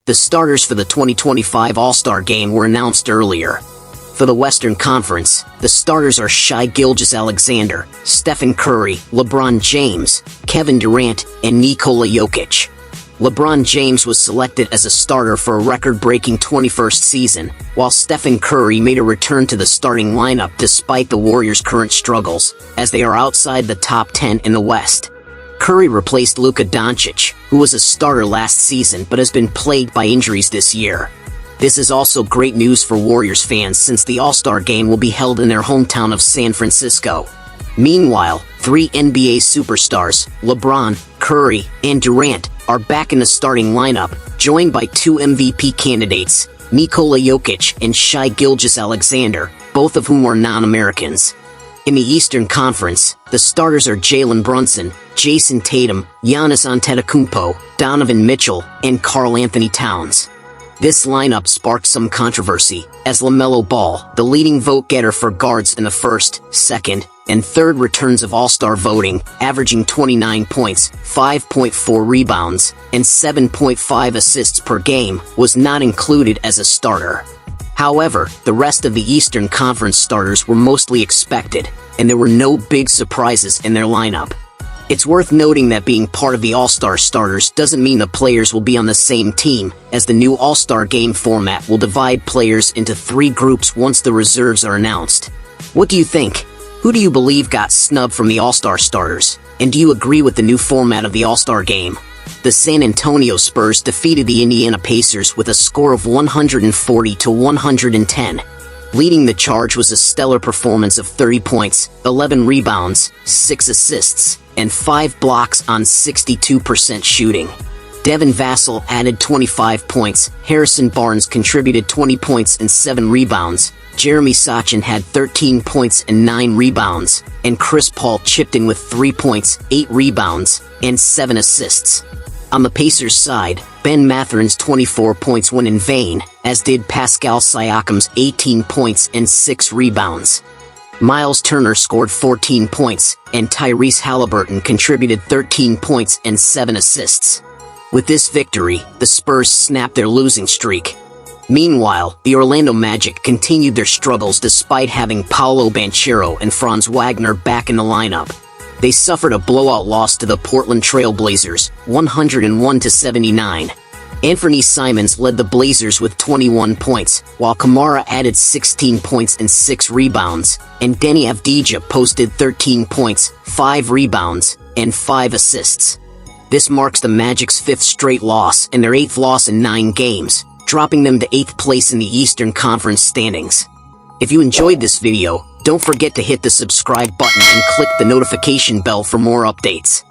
The starters for the 2025 All-Star Game were announced earlier. For the Western Conference, the starters are Shai Gilgeous-Alexander, Stephen Curry, LeBron James, Kevin Durant, and Nikola Jokic. LeBron James was selected as a starter for a record-breaking 21st season, while Stephen Curry made a return to the starting lineup despite the Warriors' current struggles, as they are outside the top 10 in the West. Curry replaced Luka Doncic, who was a starter last season but has been plagued by injuries this year. This is also great news for Warriors fans since the All-Star Game will be held in their hometown of San Francisco. Meanwhile, three NBA superstars, LeBron, Curry, and Durant, are back in the starting lineup, joined by two MVP candidates, Nikola Jokic and Shai Gilgeous-Alexander, both of whom are non-Americans. In the Eastern Conference, the starters are Jalen Brunson, Jason Tatum, Giannis Antetokounmpo, Donovan Mitchell, and Karl Anthony Towns. This lineup sparked some controversy, as LaMelo Ball, the leading vote-getter for guards in the first, second, and third returns of All-Star voting, averaging 29 points, 5.4 rebounds, and 7.5 assists per game, was not included as a starter. However, the rest of the Eastern Conference starters were mostly expected, and there were no big surprises in their lineup. It's worth noting that being part of the All-Star starters doesn't mean the players will be on the same team, as the new All-Star Game format will divide players into three groups once the reserves are announced. What do you think? Who do you believe got snubbed from the All-Star starters? And do you agree with the new format of the All-Star Game? The San Antonio Spurs defeated the Indiana Pacers with a score of 140-110. Leading the charge was a stellar performance of 30 points, 11 rebounds, 6 assists, and 5 blocks on 62% shooting. Devin Vassell added 25 points, Harrison Barnes contributed 20 points and 7 rebounds, Jeremy Sochan had 13 points and 9 rebounds, and Chris Paul chipped in with 3 points, 8 rebounds, and 7 assists. On the Pacers' side, Ben Matherin's 24 points went in vain, as did Pascal Siakam's 18 points and 6 rebounds. Miles Turner scored 14 points, and Tyrese Halliburton contributed 13 points and 7 assists. With this victory, the Spurs snapped their losing streak. Meanwhile, the Orlando Magic continued their struggles despite having Paolo Banchero and Franz Wagner back in the lineup. They suffered a blowout loss to the Portland Trail Blazers, 101-79. Anthony Simons led the Blazers with 21 points, while Kamara added 16 points and 6 rebounds, and Denny Avdija posted 13 points, 5 rebounds, and 5 assists. This marks the Magic's 5th straight loss and their 8th loss in 9 games, dropping them to 8th place in the Eastern Conference standings. If you enjoyed this video, don't forget to hit the subscribe button and click the notification bell for more updates.